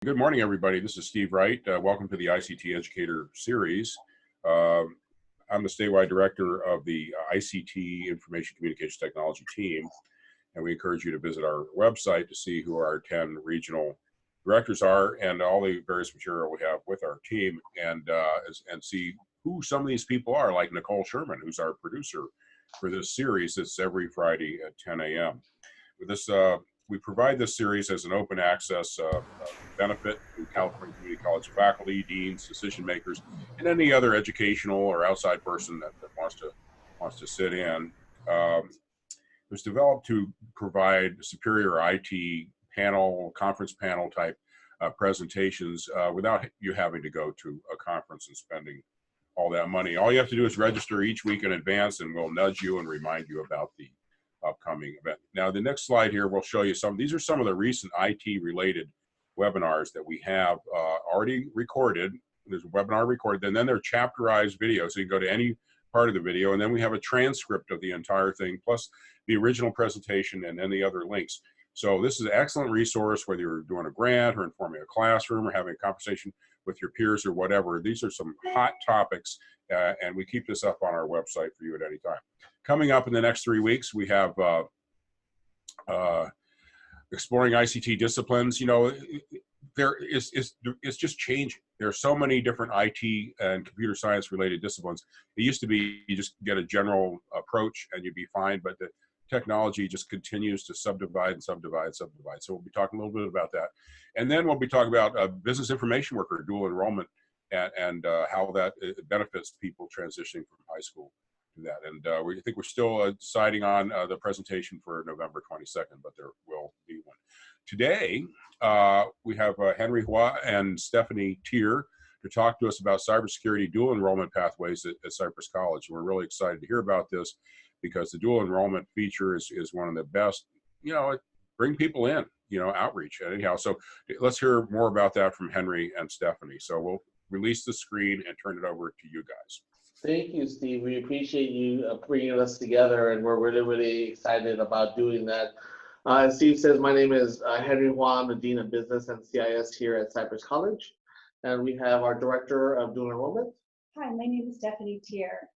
Good morning, everybody. This is Steve Wright. Welcome to the ICT Educator Series. I'm the statewide director of the ICT Information Communications Technology team, and we encourage you to visit our website to see who our 10 regional directors are and all the various material we have with our team, and see who some of these people are, like Nicole Sherman, who's our producer for this series. It's every Friday at 10 a.m. With this, we provide this series as an open access benefit to California Community College faculty, deans, decision makers, and any other educational or outside person that wants to sit in. It was developed to provide superior IT panel, conference panel type presentations without you having to go to a conference and spending all that money. All you have to do is register each week in advance, and we'll nudge you and remind you about the upcoming event. Now, the next slide here will show you these are some of the recent IT related webinars that we have already recorded. There's a webinar recorded, and then they're chapterized videos, so you can go to any part of the video, and then we have a transcript of the entire thing, plus the original presentation and then the other links. So this is an excellent resource, whether you're doing a grant or informing a classroom or having a conversation with your peers or whatever. These are some hot topics, and we keep this up on our website for you at any time. Coming up in the next 3 weeks, we have exploring ICT disciplines. You know, it's just changing. There are so many different IT and computer science related disciplines. It used to be you just get a general approach and you'd be fine, but the technology just continues to subdivide and subdivide. So we'll be talking a little bit about that. And then we'll be talking about business information worker, dual enrollment, and how that benefits people transitioning from high school to that. And we think we're still deciding on the presentation for November 22nd, but there will be one. Today, we have Henry Hua and Stephanie Tier to talk to us about cybersecurity dual enrollment pathways at Cypress College. We're really excited to hear about this because the dual enrollment feature is one of the best, you know, bring people in, you know, outreach anyhow. So let's hear more about that from Henry and Stephanie. So we'll release the screen and turn it over to you guys. Thank you, Steve. We appreciate you bringing us together, and we're really, really excited about doing that. As Steve says, my name is Henry Hua. I'm the Dean of Business and CIS here at Cypress College, and we have our Director of Dual Enrollment. Hi, my name is Stephanie Tier.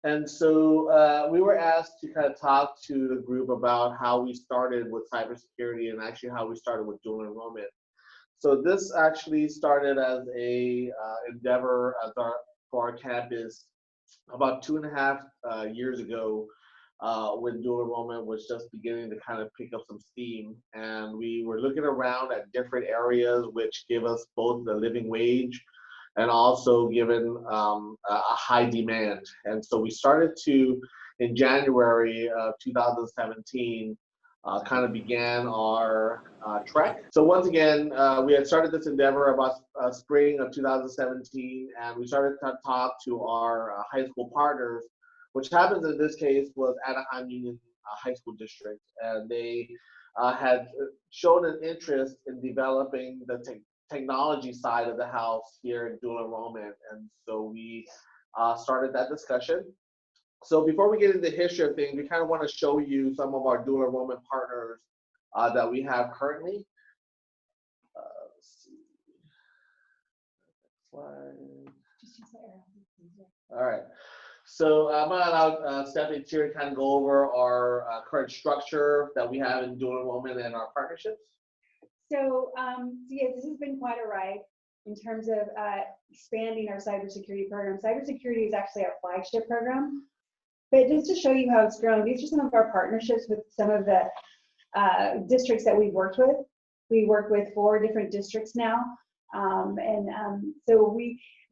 And so we were asked to kind of talk to the group about how we started with cybersecurity and actually how we started with dual enrollment. So this actually started as a endeavor for our campus about 2.5 years ago, when dual enrollment was just beginning to kind of pick up some steam. And we were looking around at different areas which give us both the living wage and also given a high demand. And so we started to, in January of 2017, kind of began our trek. So once again, we had started this endeavor about spring of 2017, and we started to talk to our high school partners, which happens in this case was Anaheim Union High School District. And they had shown an interest in developing the technology side of the house here in dual enrollment. And so we started that discussion. So before we get into the history of things, we kind of want to show you some of our dual enrollment partners that we have currently. Let's see. Slide. All right. So I'm going to allow Stephanie to kind of go over our current structure that we have in dual enrollment and our partnerships. So yeah, this has been quite a ride in terms of expanding our cybersecurity program. Cybersecurity is actually our flagship program. But just to show you how it's grown, these are some of our partnerships with some of the districts that we've worked with. We work with 4 different districts now. So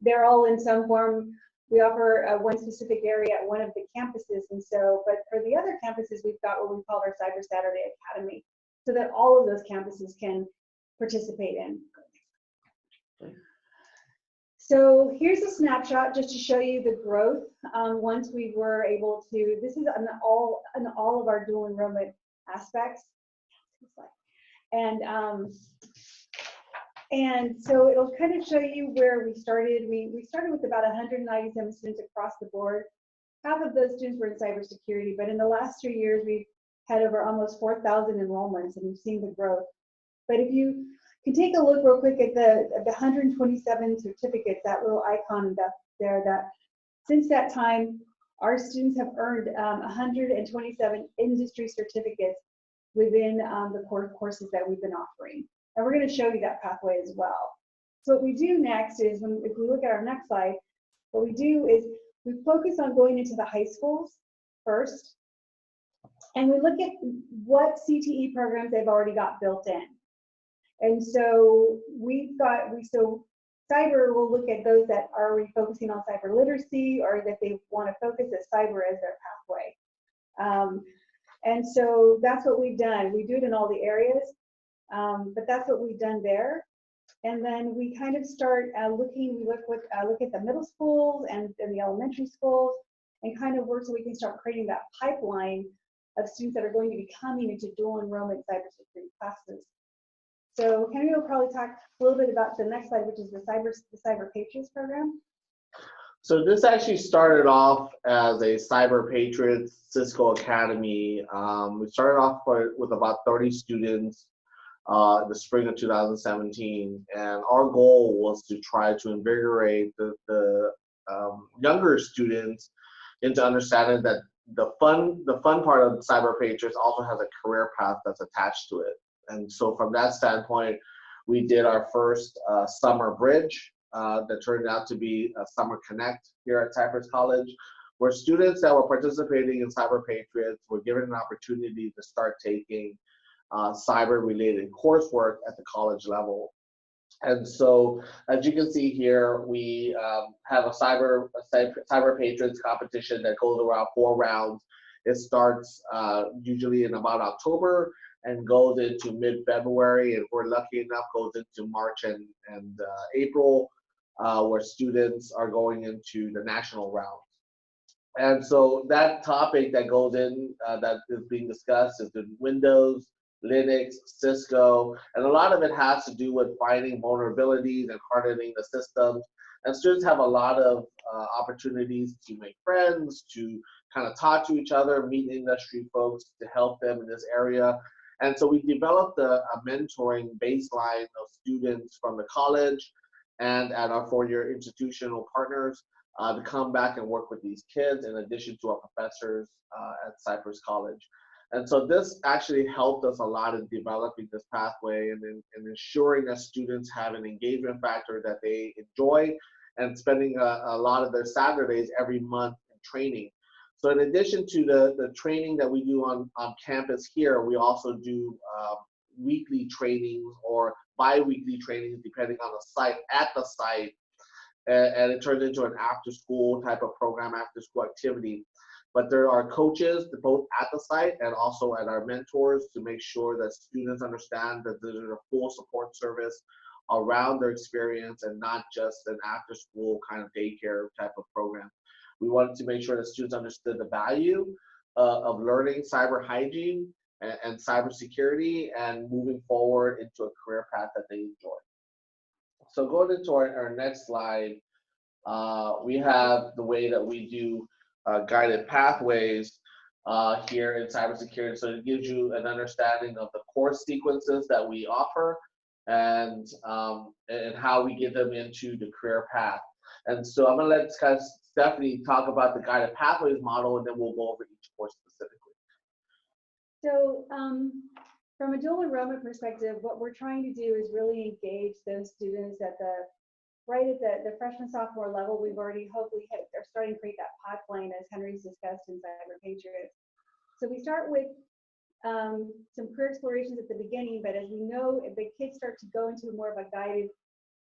they're all in some form. We offer one specific area at one of the campuses. And so, but for the other campuses, we've got what we call our Cyber Saturday Academy, so that all of those campuses can participate in. So here's a snapshot just to show you the growth once we were able to, this is on all of our dual enrollment aspects. And so it'll kind of show you where we started. We started with about 197 students across the board. Half of those students were in cybersecurity, but in the last 3 years, we've had over almost 4,000 enrollments, and we've seen the growth. But if you can take a look real quick at the 127 certificates, that little icon there, that since that time, our students have earned 127 industry certificates within the core courses that we've been offering. And we're going to show you that pathway as well. So what we do next is, if we look at our next slide, what we do is we focus on going into the high schools first, and we look at what CTE programs they've already got built in. And so so cyber will look at those that are already focusing on cyber literacy, or that they want to focus at cyber as their pathway. And so that's what we've done. We do it in all the areas, but that's what we've done there. And then we kind of start look at the middle schools and the elementary schools, and kind of work so we can start creating that pipeline of students that are going to be coming into dual enrollment cybersecurity classes. So Henry will probably talk a little bit about the next slide, which is the Cyber Patriots program. So this actually started off as a Cyber Patriots Cisco Academy. We started off with about 30 students in the spring of 2017, and our goal was to try to invigorate the younger students into understanding that the fun part of Cyber Patriots also has a career path that's attached to it. And so from that standpoint, we did our first summer bridge that turned out to be a Summer Connect here at Cypress College, where students that were participating in Cyber Patriots were given an opportunity to start taking cyber-related coursework at the college level. And so, as you can see here, we have a Cyber Patriots competition that goes around 4 rounds. It starts usually in about October and goes into mid-February, and if we're lucky enough, goes into March and April, where students are going into the national round. And so that topic that goes in, that is being discussed, is the Windows, Linux, Cisco, and a lot of it has to do with finding vulnerabilities and hardening the systems. And students have a lot of opportunities to make friends, to kind of talk to each other, meet industry folks to help them in this area. And so we developed a mentoring baseline of students from the college and at our 4-year institutional partners to come back and work with these kids, in addition to our professors at Cypress College. And so this actually helped us a lot in developing this pathway and ensuring that students have an engagement factor that they enjoy, and spending a lot of their Saturdays every month in training. So in addition to the training that we do on campus here, we also do weekly trainings or bi-weekly trainings, depending on the site, at the site, and it turns into an after-school type of program, after-school activity. But there are coaches both at the site and also at our mentors to make sure that students understand that there's a full support service around their experience and not just an after-school kind of daycare type of program. We wanted to make sure that students understood the value of learning cyber hygiene and cybersecurity and moving forward into a career path that they enjoy. So going into our next slide, we have the way that we do guided pathways here in cybersecurity. So it gives you an understanding of the course sequences that we offer and how we get them into the career path. And so I'm going to let kind of Stephanie talk about the guided pathways model, and then we'll go over each course specifically. So from a dual enrollment perspective, what we're trying to do is really engage those students at the freshman, sophomore level. We've already hopefully they're starting to create that pipeline, as Henry's discussed in Cyber Patriots. So we start with some career explorations at the beginning, but as we know, if the kids start to go into more of a guided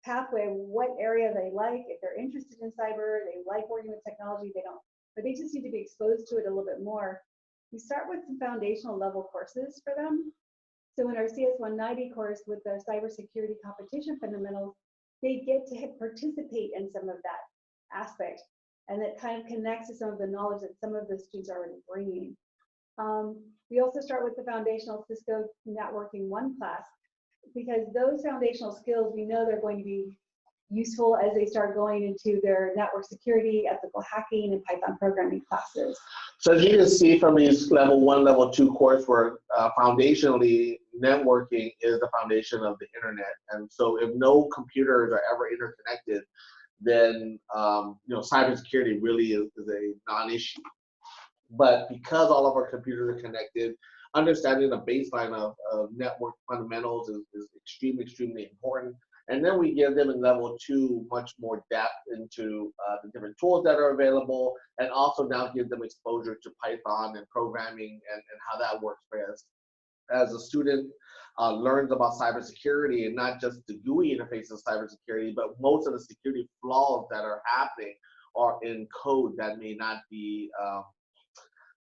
pathway, what area they like, if they're interested in cyber, they like working with technology, but they just need to be exposed to it a little bit more. We start with some foundational level courses for them. So in our CS 190 course with the cybersecurity competition fundamentals, they get to participate in some of that aspect, and that kind of connects to some of the knowledge that some of the students are already bringing. We also start with the foundational Cisco Networking 1 class, because those foundational skills, we know they're going to be useful as they start going into their network security, ethical hacking, and Python programming classes. So as you can see from these level 1, level 2 coursework, foundationally, networking is the foundation of the internet. And so if no computers are ever interconnected, then cybersecurity really is a non-issue. But because all of our computers are connected, understanding the baseline of network fundamentals is extremely, extremely important. And then we give them in level 2 much more depth into the different tools that are available, and also now give them exposure to Python and programming and how that works for us. As a student learns about cybersecurity, and not just the GUI interface of cybersecurity, but most of the security flaws that are happening are in code that may not be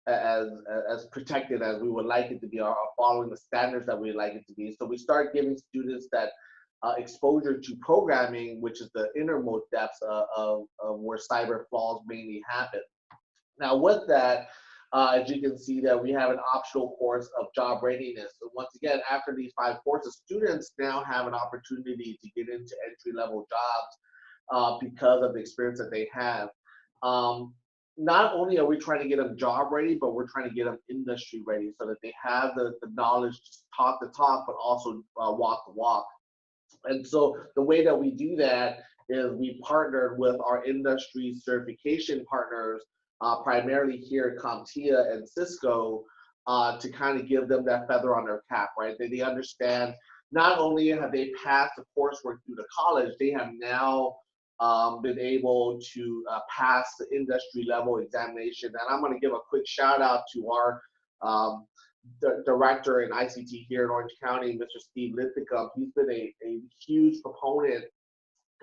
as protected as we would like it to be, or following the standards that we'd like it to be. So we start giving students that exposure to programming, which is the innermost depths of where cyber flaws mainly happen. Now with that, as you can see that we have an optional course of job readiness. So once again, after these 5 courses, students now have an opportunity to get into entry-level jobs because of the experience that they have. Not only are we trying to get them job ready, but we're trying to get them industry ready so that they have the knowledge to talk the talk, but also walk the walk. And so the way that we do that is we partnered with our industry certification partners, primarily here at CompTIA and Cisco, to kind of give them that feather on their cap, right? They understand not only have they passed the coursework through the college, they have now been able to pass the industry level examination. And I'm going to give a quick shout out to our director in ICT here in Orange County, Mr. Steve Lithicum. He's been a huge proponent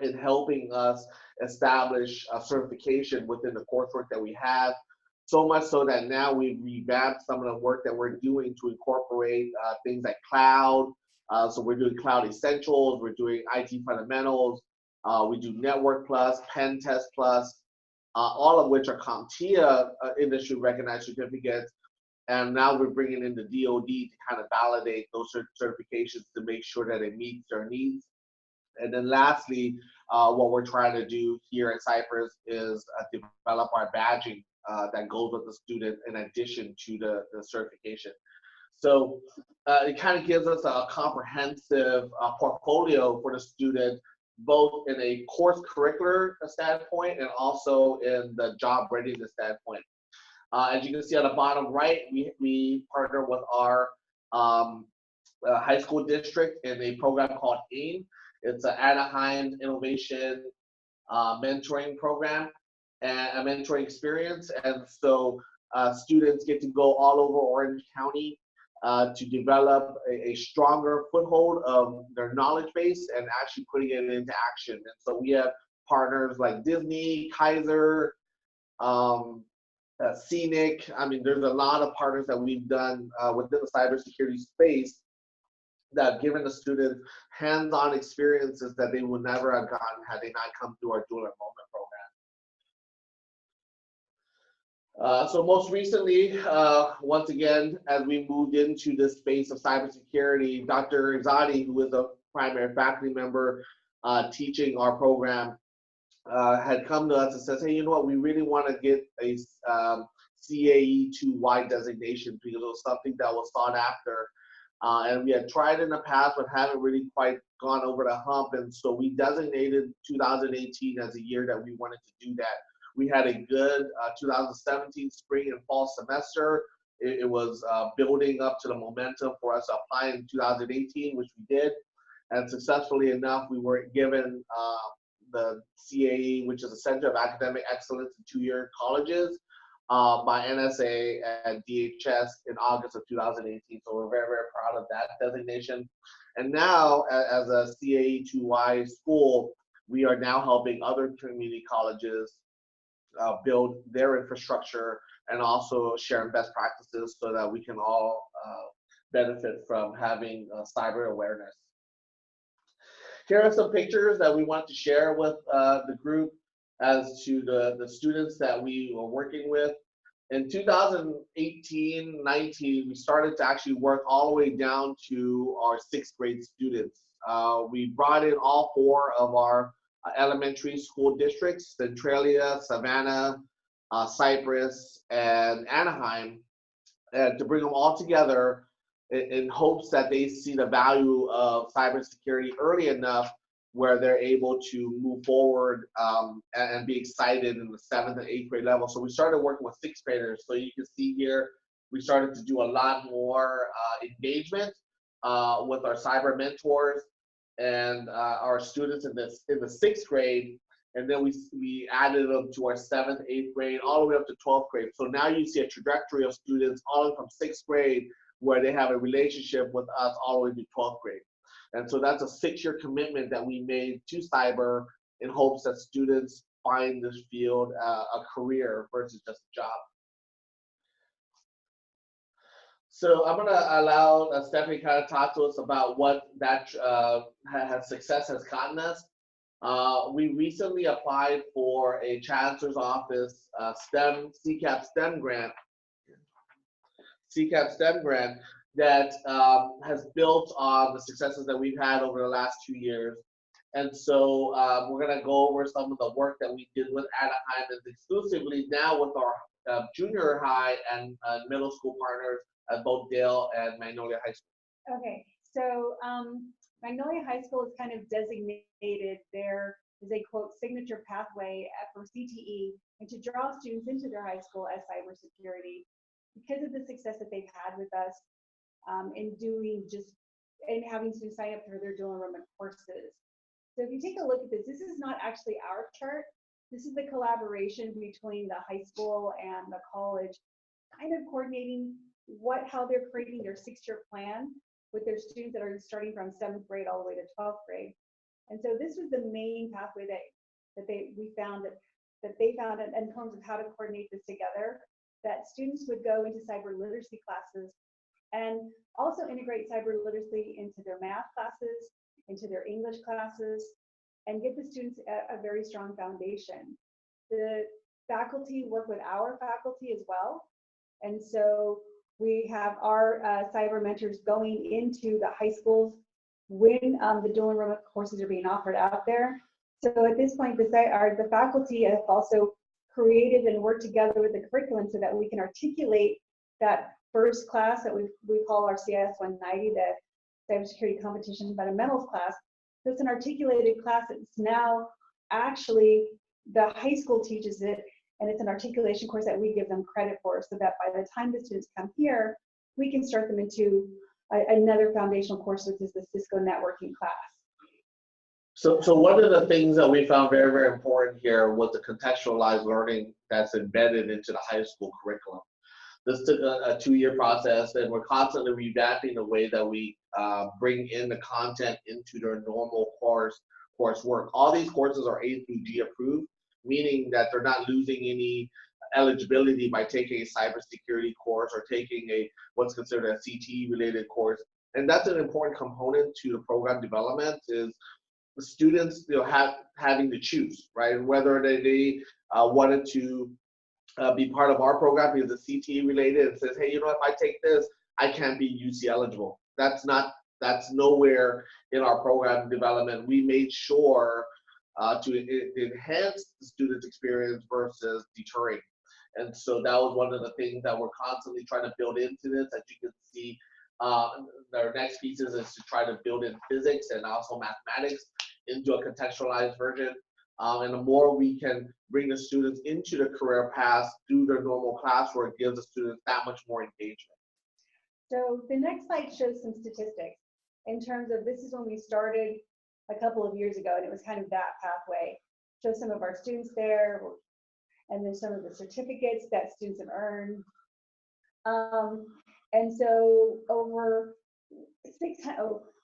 in helping us establish a certification within the coursework that we have. So much so that now we've revamped some of the work that we're doing to incorporate things like cloud. So we're doing cloud essentials, we're doing IT fundamentals, we do Network Plus, Pen Test Plus, all of which are CompTIA industry recognized certificates. And now we're bringing in the DoD to kind of validate those certifications to make sure that it meets their needs. And then lastly, what we're trying to do here at Cypress is develop our badging that goes with the student in addition to the certification. So it kind of gives us a comprehensive portfolio for the student, both in a course curricular standpoint and also in the job readiness standpoint. As you can see on the bottom right, we partner with our high school district in a program called AIM. It's an Anaheim Innovation Mentoring Program and a mentoring experience. And so students get to go all over Orange County to develop a stronger foothold of their knowledge base and actually putting it into action. And so we have partners like Disney, Kaiser, Scenic. I mean, there's a lot of partners that we've done within the cybersecurity space that have given the students hands-on experiences that they would never have gotten had they not come through our dual enrollment program. So most recently, once again, as we moved into this space of cybersecurity, Dr. Zadi, who is a primary faculty member teaching our program, had come to us and says, hey, you know what, we really want to get a CAE2Y designation because it was something that was sought after. And we had tried in the past, but haven't really quite gone over the hump. And so we designated 2018 as a year that we wanted to do that. We had a good 2017 spring and fall semester. It was building up to the momentum for us to apply in 2018, which we did. And successfully enough, we were given the CAE, which is a Center of Academic Excellence in 2-year colleges, by NSA and DHS in August of 2018. So we're very, very proud of that designation. And now, as a CAE2Y school, we are now helping other community colleges build their infrastructure and also sharing best practices so that we can all benefit from having cyber awareness. Here are some pictures that we want to share with the group as to the students that we were working with. In 2018-19, we started to actually work all the way down to our 6th grade students. We brought in all 4 of our elementary school districts, Centralia, Savannah, Cypress, and Anaheim, and to bring them all together in hopes that they see the value of cybersecurity early enough where they're able to move forward and be excited in the 7th and 8th grade level. So we started working with 6th graders. So you can see here, we started to do a lot more engagement with our cyber mentors and our students in the 6th grade. And then we added them to our 7th, 8th grade, all the way up to 12th grade. So now you see a trajectory of students all the way from 6th grade where they have a relationship with us all the way to 12th grade. And so that's a 6-year commitment that we made to cyber in hopes that students find this field a career versus just a job. So I'm gonna allow Stephanie kind of talk to us about what that success has gotten us. We recently applied for a Chancellor's Office CCAP STEM grant that has built on the successes that we've had over the last 2 years. And so we're going to go over some of the work that we did with Anaheim and exclusively now with our junior high and middle school partners at both Dale and Magnolia High School. Okay, so Magnolia High School is kind of designated there is a quote signature pathway for CTE and to draw students into their high school as cybersecurity because of the success that they've had with us in doing and having to sign up for their dual enrollment courses. So if you take a look at this, this is not actually our chart. This is the collaboration between the high school and the college, kind of coordinating how they're creating their 6-year plan with their students that are starting from 7th grade all the way to 12th grade. And so this was the main pathway that they found in terms of how to coordinate this together, that students would go into cyber literacy classes and also integrate cyber literacy into their math classes, into their English classes, and give the students a very strong foundation. The faculty work with our faculty as well. And so we have our cyber mentors going into the high schools when the dual enrollment courses are being offered out there. So at this point, the faculty have also created and worked together with the curriculum so that we can articulate that first class that we call our CIS 190, the Cybersecurity Competition Fundamentals class. So it's an articulated class that's now actually the high school teaches it, and it's an articulation course that we give them credit for, so that by the time the students come here, we can start them into another foundational course, which is the Cisco networking class. So one of the things that we found very, very important here was the contextualized learning that's embedded into the high school curriculum. This took a 2-year process, and we're constantly revamping the way that we bring in the content into their normal coursework. All these courses are A through G approved, meaning that they're not losing any eligibility by taking a cybersecurity course or taking what's considered a CTE related course. And that's an important component to the program development, is the students having to choose, right? Whether they wanted to be part of our program because it's CTE related and says, hey, if I take this, I can't be UC eligible. That's nowhere in our program development. We made sure to enhance the student's experience versus deterring. And so that was one of the things that we're constantly trying to build into this. As you can see, our next pieces is to try to build in physics and also mathematics into a contextualized version. And the more we can bring the students into the career path through their normal classwork, gives the students that much more engagement. So the next slide shows some statistics in terms of, this is when we started a couple of years ago, and it was kind of that pathway. Show some of our students there, and then some of the certificates that students have earned. And so over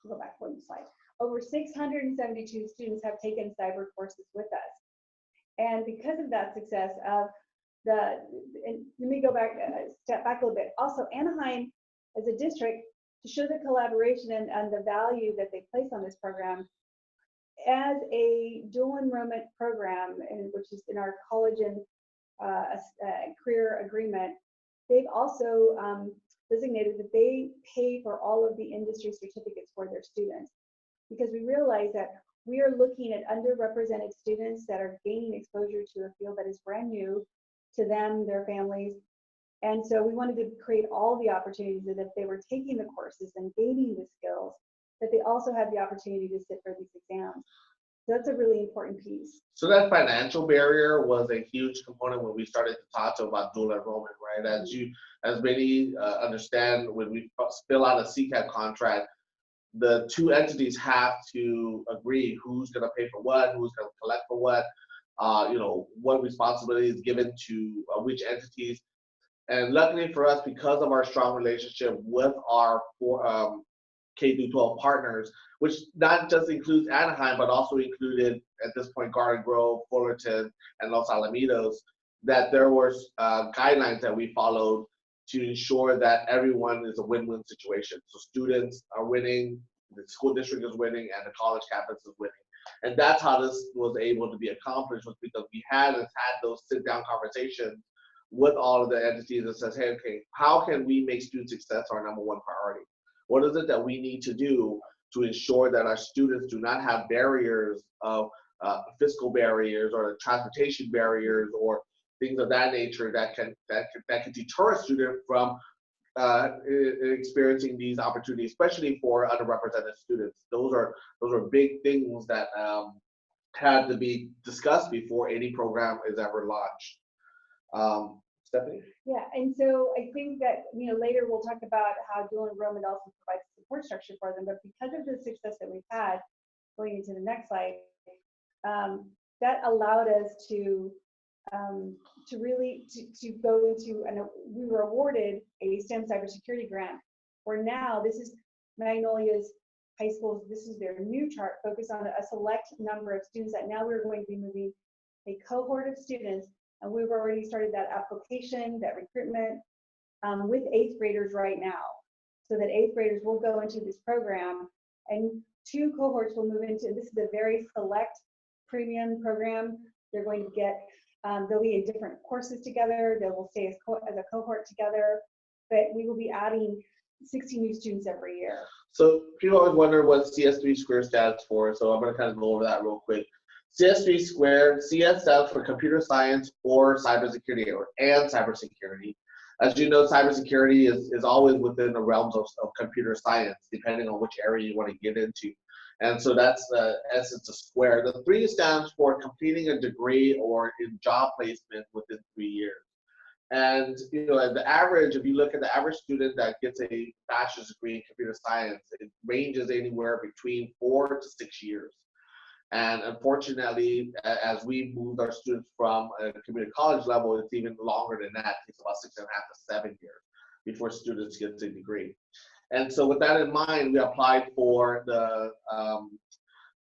go back one slide. Over 672 students have taken cyber courses with us. And because of that success let me go back, step back a little bit. Also, Anaheim as a district, to show the collaboration and the value that they place on this program, as a dual enrollment program, which is in our college and career agreement, they've also designated that they pay for all of the industry certificates for their students, because we realize that we are looking at underrepresented students that are gaining exposure to a field that is brand new to them, their families. And so we wanted to create all the opportunities that if they were taking the courses and gaining the skills, that they also had the opportunity to sit for these exams. So that's a really important piece. So that financial barrier was a huge component when we started to talk about dual enrollment, right? As many understand, when we fill out a CCAP contract, the two entities have to agree who's going to pay for what, who's going to collect for what, what responsibility is given to which entities. And luckily for us, because of our strong relationship with our K-12 partners, which not just includes Anaheim, but also included at this point Garden Grove, Fullerton, and Los Alamitos, that there were guidelines that we followed to ensure that everyone is a win-win situation. So students are winning, the school district is winning, and the college campus is winning. And that's how this was able to be accomplished, was because we had those sit-down conversations with all of the entities that says, hey, okay, how can we make student success our number one priority? What is it that we need to do to ensure that our students do not have barriers of fiscal barriers or transportation barriers or things of that nature that can deter a student from experiencing these opportunities, especially for underrepresented students. Those are big things that had to be discussed before any program is ever launched. Stephanie? Yeah, and so I think that, later we'll talk about how dual enrollment also provides support structure for them, but because of the success that we've had, going into the next slide, that allowed us to really go into, and we were awarded a STEM cybersecurity grant, where now this is Magnolia's high schools, this is their new chart focused on a select number of students that now we're going to be moving a cohort of students. And we've already started that application, that recruitment with 8th graders right now. So that 8th graders will go into this program, and 2 cohorts will move into, this is a very select premium program. They're going to get, they'll be in different courses together. They will stay as a cohort together, but we will be adding 60 new students every year. So people always wonder what CS3 square stands for. So I'm going to kind of go over that real quick. CS3 squared, CS stands for computer science or cybersecurity and cybersecurity. As you know, cybersecurity is always within the realms of computer science, depending on which area you want to get into. And so that's the essence of square. The 3 stands for completing a degree or in job placement within 3 years. And the average, if you look at the average student that gets a bachelor's degree in computer science, it ranges anywhere between 4 to 6 years. And unfortunately, as we moved our students from a community college level, it's even longer than that. It takes about 6.5 to 7 years before students get a degree. And so with that in mind, we applied for the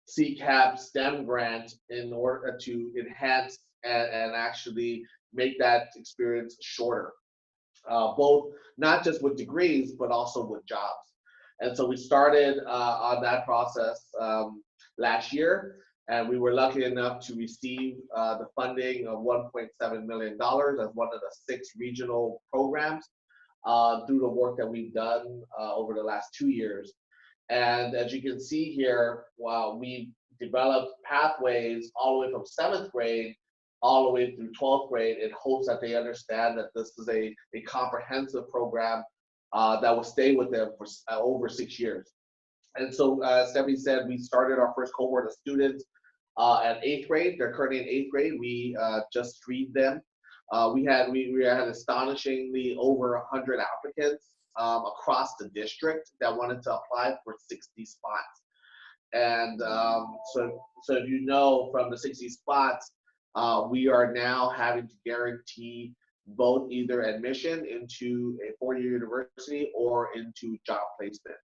CCAP STEM grant in order to enhance and actually make that experience shorter, both not just with degrees, but also with jobs. And so we started on that process last year, and we were lucky enough to receive the funding of $1.7 million as one of the 6 regional programs through the work that we've done over the last 2 years. And as you can see here, we developed pathways all the way from 7th grade all the way through 12th grade in hopes that they understand that this is a comprehensive program that will stay with them for over 6 years. And so, as Stephanie said, we started our first cohort of students at 8th grade. They're currently in 8th grade. We just screened them. We had astonishingly over 100 applicants across the district that wanted to apply for 60 spots. And so if you know, from the 60 spots, we are now having to guarantee both either admission into a 4-year university or into job placement.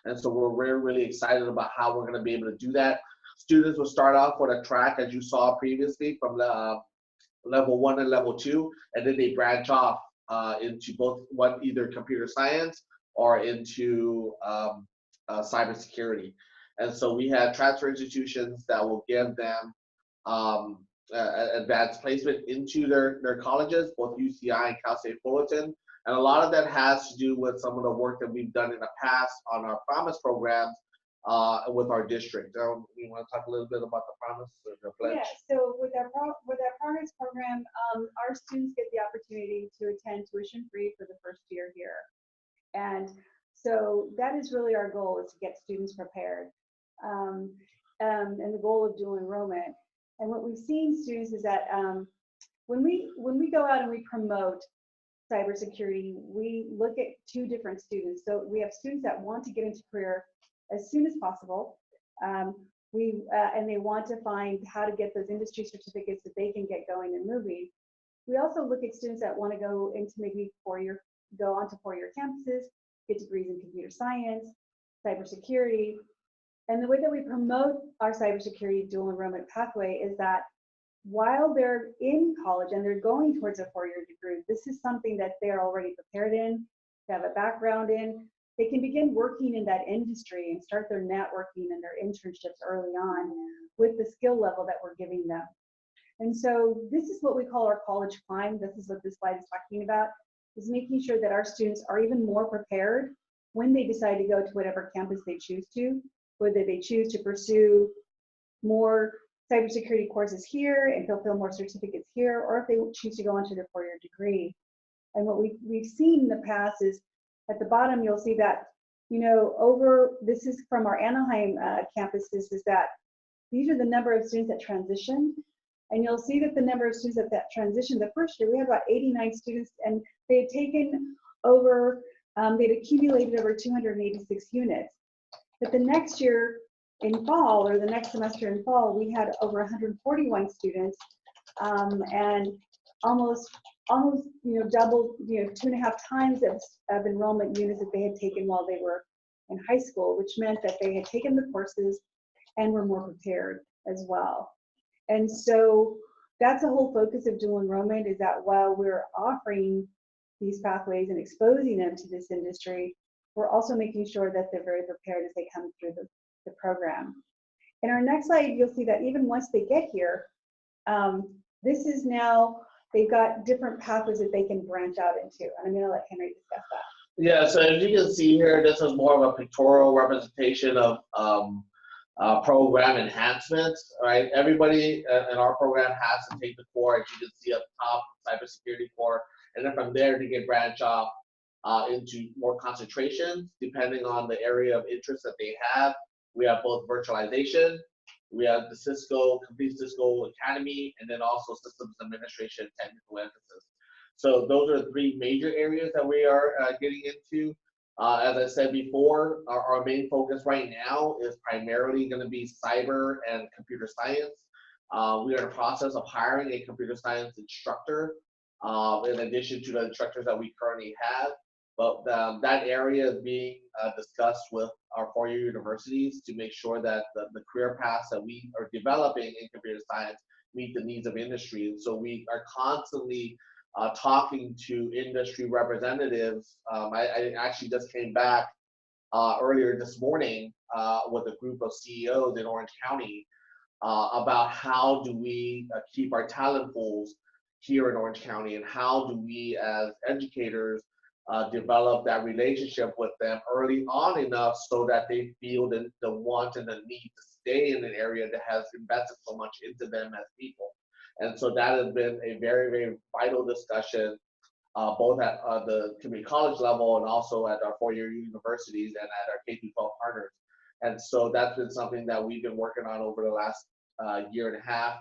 And so we're really excited about how we're going to be able to do that. Students will start off with a track, as you saw previously, from level 1 and level 2, and then they branch off into both either computer science or into cybersecurity. And so we have transfer institutions that will give them advanced placement into their colleges, both UCI and Cal State Fullerton. And a lot of that has to do with some of the work that we've done in the past on our Promise programs with our district. You want to talk a little bit about the promise or the pledge? Yeah, so with our progress program, our students get the opportunity to attend tuition free for the first year here. And so that is really our goal, is to get students prepared. And the goal of dual enrollment. And what we've seen, students, is that when we go out and we promote cybersecurity, we look at two different students. So we have students that want to get into career as soon as possible. And they want to find how to get those industry certificates that they can get going and moving. We also look at students that want to go into maybe go on to four-year campuses, get degrees in computer science, cybersecurity. And the way that we promote our cybersecurity dual enrollment pathway is that while they're in college and they're going towards a four-year degree, this is something that they're already prepared in, they have a background in. They can begin working in that industry and start their networking and their internships early on with the skill level that we're giving them. And so this is what we call our college climb. This is what this slide is talking about, is making sure that our students are even more prepared when they decide to go to whatever campus they choose to, whether they choose to pursue more cybersecurity courses here and fulfill more certificates here, or if they choose to go on to their four-year degree. And what we've seen in the past is, at the bottom, you'll see that, this is from our Anaheim campuses, is that these are the number of students that transition. And you'll see that the number of students that transition, the first year, we had about 89 students, and they had taken over, they'd accumulated over 286 units. But the next year in fall, or the next semester in fall, we had over 141 students, and almost double, 2.5 times of enrollment units that they had taken while they were in high school, which meant that they had taken the courses and were more prepared as well. And so that's the whole focus of dual enrollment, is that while we're offering these pathways and exposing them to this industry, we're also making sure that they're very prepared as they come through the program. In our next slide, you'll see that even once they get here, this is now, they've got different pathways that they can branch out into. And I'm going to let Henry discuss that. Yeah, so as you can see here, this is more of a pictorial representation of program enhancements, right? Everybody in our program has to take the core, as you can see up top, cybersecurity core, and then from there they can branch off into more concentrations depending on the area of interest that they have. We have both virtualization, we have the complete Cisco Academy, and then also systems administration technical emphasis. So those are the three major areas that we are getting into. As I said before, our main focus right now is primarily going to be cyber and computer science. We are in the process of hiring a computer science instructor in addition to the instructors that we currently have. But that area is being discussed with our four-year universities to make sure that the career paths that we are developing in computer science meet the needs of industry. And so we are constantly talking to industry representatives. I actually just came back earlier this morning with a group of CEOs in Orange County about how do we keep our talent pools here in Orange County, and how do we as educators develop that relationship with them early on enough so that they feel the want and the need to stay in an area that has invested so much into them as people. And so that has been a very, very vital discussion, both at the community college level and also at our four-year universities and at our K-12 partners. And so that's been something that we've been working on over the last year and a half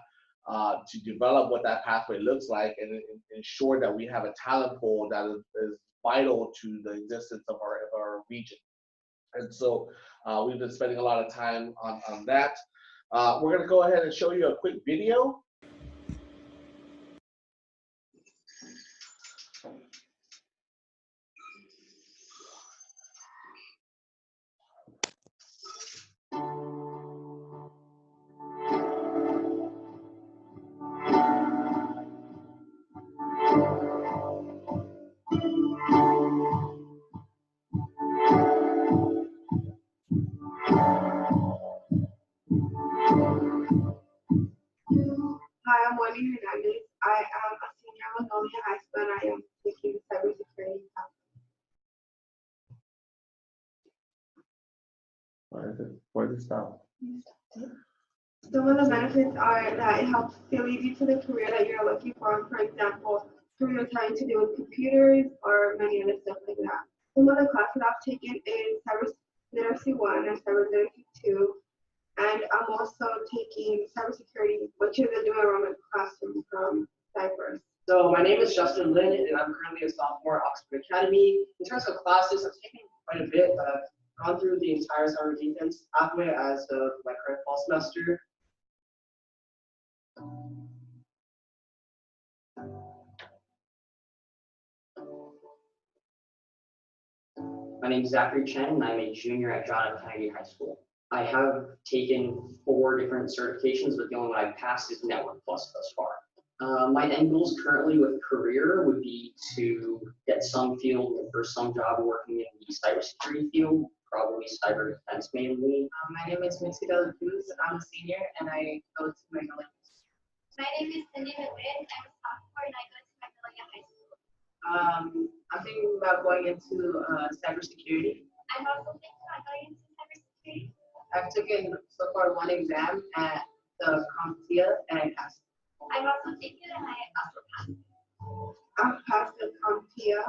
to develop what that pathway looks like and ensure that we have a talent pool that is vital to the existence of our region. And so we've been spending a lot of time on that. We're going to go ahead and show you a quick video. Hi, I'm Wendy Hernandez. I am a senior at Magnolia High School, and I am taking cybersecurity class. Where to stop? Some of the benefits are that it helps to lead you to the career that you're looking for. For example, careers having to do with computers or many other stuff like that. Some of the classes I've taken is Cyber Literacy 1 and Cyber Literacy 2. And I'm also taking Cybersecurity, which is a dual enrollment classroom from Cypress. So my name is Justin Lin, and I'm currently a sophomore at Oxford Academy. In terms of classes, I've taken quite a bit, but I've gone through the entire cyber defense pathway as of my current fall semester. My name is Zachary Chen, and I'm a junior at John F. Kennedy High School. I have taken 4 different certifications, but the only one I've passed is Network Plus thus far. My end goals currently with career would be to get some field or some job working in the cybersecurity field, probably cyber defense mainly. My name is Missy Dela Cruz. I'm a senior and I go to Magnolia. My name is Cindy McWin. I'm a sophomore and I go to Magnolia High School. I'm thinking about going into cybersecurity. I'm also thinking about going into cybersecurity. I've taken so far 1 exam at the CompTIA and I passed. I've also taken it and I also passed. I've passed the CompTIA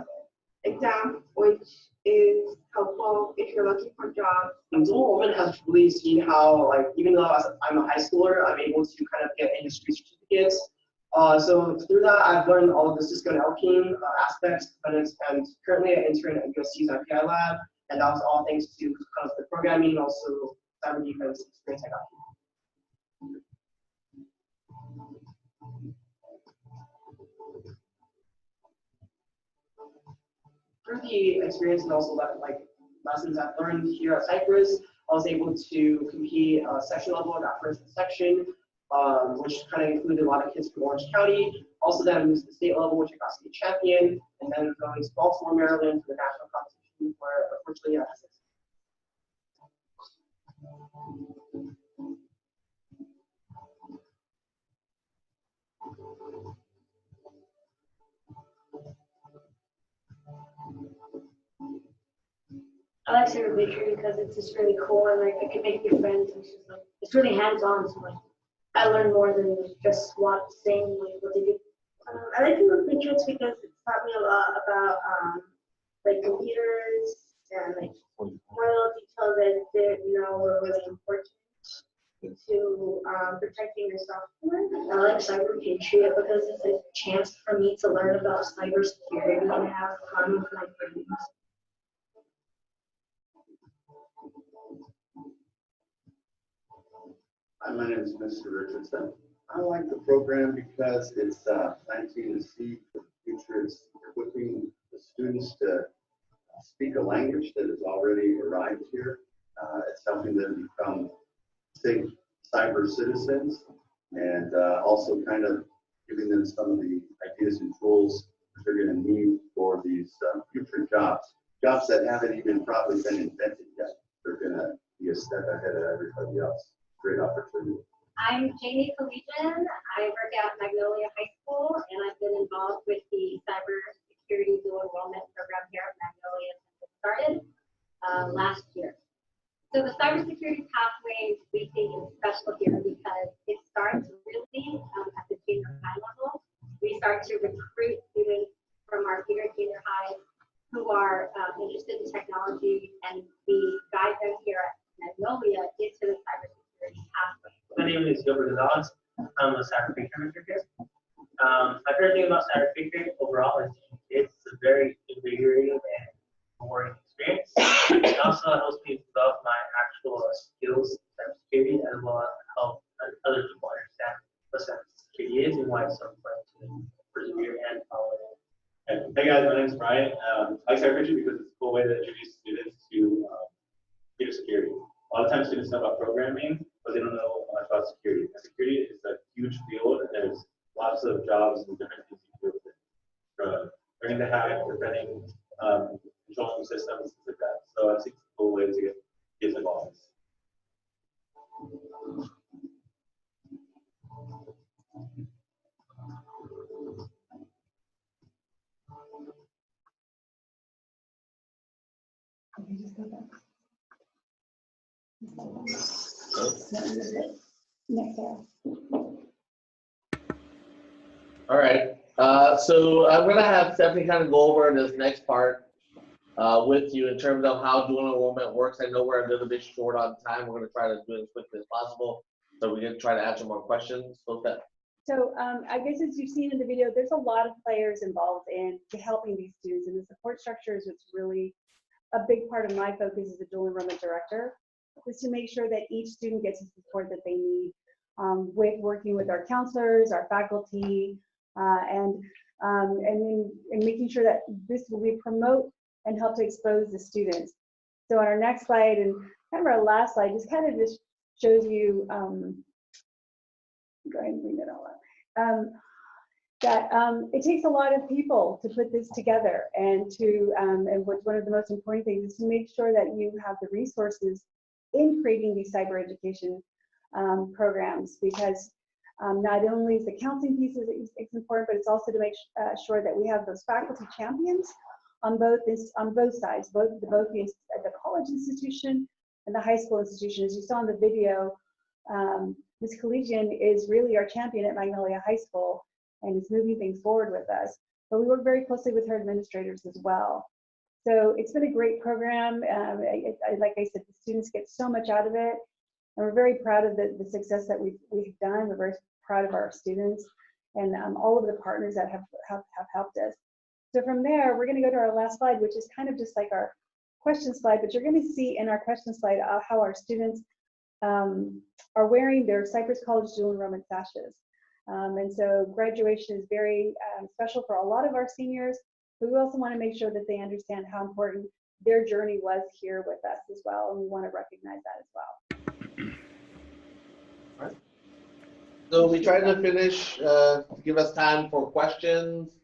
exam, which is helpful if you're looking for jobs. Enrollment has really seen how, like, even though I'm a high schooler, I'm able to kind of get industry certificates. So through that, I've learned all of the Cisco networking aspects, and currently I intern at USC's IPI lab, and that was all thanks to kind of the programming and also cyber defense experience I got. Through the experience and also like lessons I've learned here at Cypress, I was able to compete section level at that first section, which kind of included a lot of kids from Orange County. Also then moved to the state level, which I got state champion, and then going to Baltimore, Maryland for the national competition, where unfortunately I had success. I like Cybersecurity because it's just really cool and like it can make new friends. And it's just like it's really hands-on. So like I learn more than just saying like what they do. I like the Patriots because it's taught me a lot about like computers and like more little details that I didn't know were really important to protecting your software. I like Cyber Patriot because it's a chance for me to learn about cybersecurity and have fun with my friends. Hi, my name is Mr. Richardson. I like the program because it's planting the seed for the future. It's equipping the students to speak a language that has already arrived here. It's helping them become safe cyber citizens and also kind of giving them some of the ideas and tools that they're going to need for these future jobs. Jobs that haven't even probably been invented yet. They're going to be a step ahead of everybody else. Great opportunity. I'm Jamie Collegian. I work at Magnolia High School and I've been involved with the Cybersecurity dual enrollment program here at Magnolia since it started last year. So the cybersecurity pathway we think is special here because it starts really at the junior high level. We start to recruit students from our junior highs who are interested in technology, and we guide them here at Magnolia into the cybersecurity pathway. My name is Gilbert Gonzalez. I'm a cybersecurity manager here. My favorite thing about cybersecurity overall is it's a very invigorating and rewarding experience. It also helps me develop my actual skills in cybersecurity as well as help other people understand what cybersecurity is and why it's so important to persevere and follow it. Hey guys, my name is Brian. I like cybersecurity because it's a cool way to introduce students to computer security. A lot of times students know about programming, but they don't know much about security. And security is a huge field, and there's lots of jobs and different things you can do with it. From learning to hack, preventing, controlling systems, things like that. So I think it's a cool way to get involved. Next arrow. All right. So I'm gonna have Stephanie kind of go over this next part with you in terms of how dual enrollment works. I know we're a little bit short on time. We're gonna try to do it as quickly as possible, so we can try to answer more questions. So I guess as you've seen in the video, there's a lot of players involved in helping these students, and the support structure is what's really a big part of my focus as a dual enrollment director, is to make sure that each student gets the support that they need with working with our counselors, our faculty, and making sure that we promote and help to expose the students. So on our next slide, and kind of our last slide, just kind of just shows you, go ahead and bring that all up, that it takes a lot of people to put this together, and what's one of the most important things is to make sure that you have the resources in creating these cyber education programs, because not only is the counseling piece is important, but it's also to make sure that we have those faculty champions on both sides, both the college institution and the high school institution. As you saw in the video, Ms. Collegian is really our champion at Magnolia High School and is moving things forward with us. But we work very closely with her administrators as well. So it's been a great program. Like I said, the students get so much out of it. And we're very proud of the success that we've done. We're very proud of our students and all of the partners that have helped us. So from there, we're going to go to our last slide, which is kind of just like our question slide, but you're going to see in our question slide how our students are wearing their Cypress College dual enrollment sashes. And so graduation is very special for a lot of our seniors, but we also want to make sure that they understand how important their journey was here with us as well, and we want to recognize that as well. All right. So we tried to finish, to give us time for questions.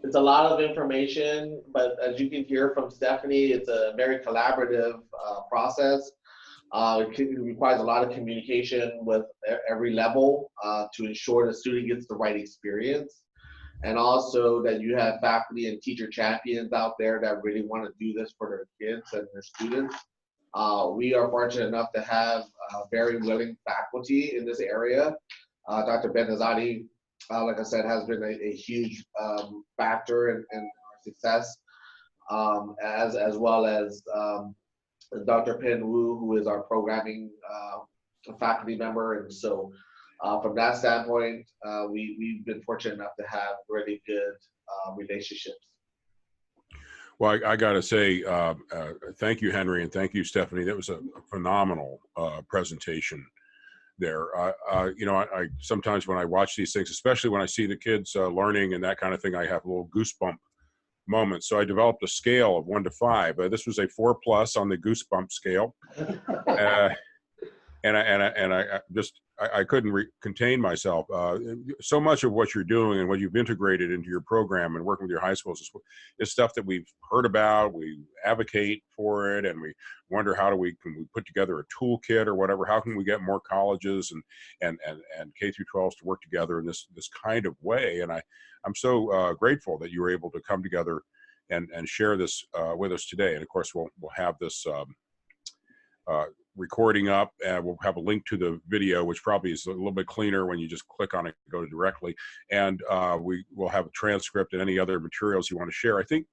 It's a lot of information, but as you can hear from Stephanie, it's a very collaborative process. It requires a lot of communication with every level to ensure the student gets the right experience. And also that you have faculty and teacher champions out there that really want to do this for their kids and their students. We are fortunate enough to have very willing faculty in this area. Dr. Ben-Azadi, like I said, has been a huge factor in our success, as well as Dr. Pin Wu, who is our programming faculty member. And so from that standpoint, we've been fortunate enough to have really good relationships. Well, I got to say, thank you, Henry, and thank you, Stephanie. That was a phenomenal presentation there. You know, I sometimes when I watch these things, especially when I see the kids learning and that kind of thing, I have a little goosebump moments. So I developed a scale of 1 to 5. This was a 4+ on the goosebump scale, and I couldn't contain myself. So much of what you're doing and what you've integrated into your program and working with your high schools is stuff that we've heard about. We advocate for it, and we wonder can we put together a toolkit or whatever. How can we get more colleges and K through 12s to work together in this kind of way? And I'm so grateful that you were able to come together and share this with us today. And of course, we'll have this recording up, and we'll have a link to the video, which probably is a little bit cleaner when you just click on it and go directly. And we will have a transcript and any other materials you want to share. I think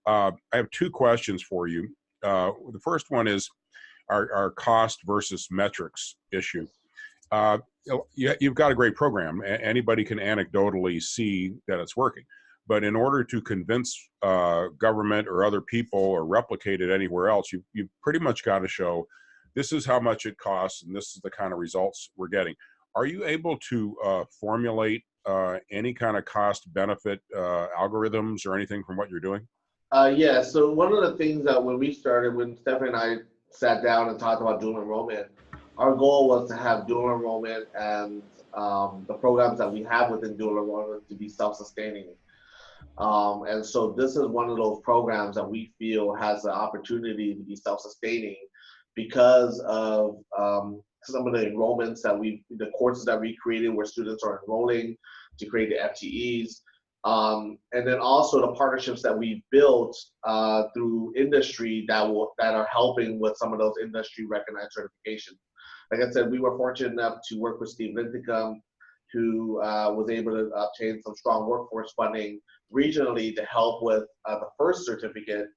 I have 2 questions for you. The first one is our cost versus metrics issue. You've got a great program. Anybody can anecdotally see that it's working. But in order to convince government or other people or replicate it anywhere else, you've pretty much got to show this is how much it costs and this is the kind of results we're getting. Are you able to formulate any kind of cost benefit algorithms or anything from what you're doing? Yeah, so one of the things that when Stephanie and I sat down and talked about dual enrollment, our goal was to have dual enrollment and the programs that we have within dual enrollment to be self-sustaining. And so this is one of those programs that we feel has the opportunity to be self-sustaining because of some of the enrollments that the courses that we created where students are enrolling to create the FTEs. And then also the partnerships that we've built through industry that are helping with some of those industry recognized certifications. Like I said, we were fortunate enough to work with Steve Linthicum, who was able to obtain some strong workforce funding regionally to help with the first certificate.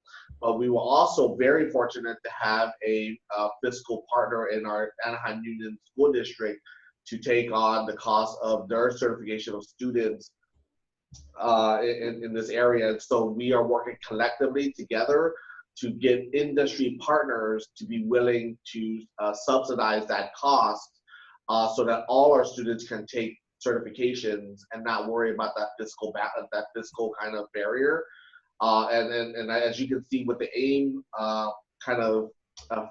But we were also very fortunate to have a fiscal partner in our Anaheim Union School District to take on the cost of their certification of students in this area. And so we are working collectively together to get industry partners to be willing to subsidize that cost so that all our students can take certifications and not worry about that fiscal kind of barrier. And as you can see with the AIM kind of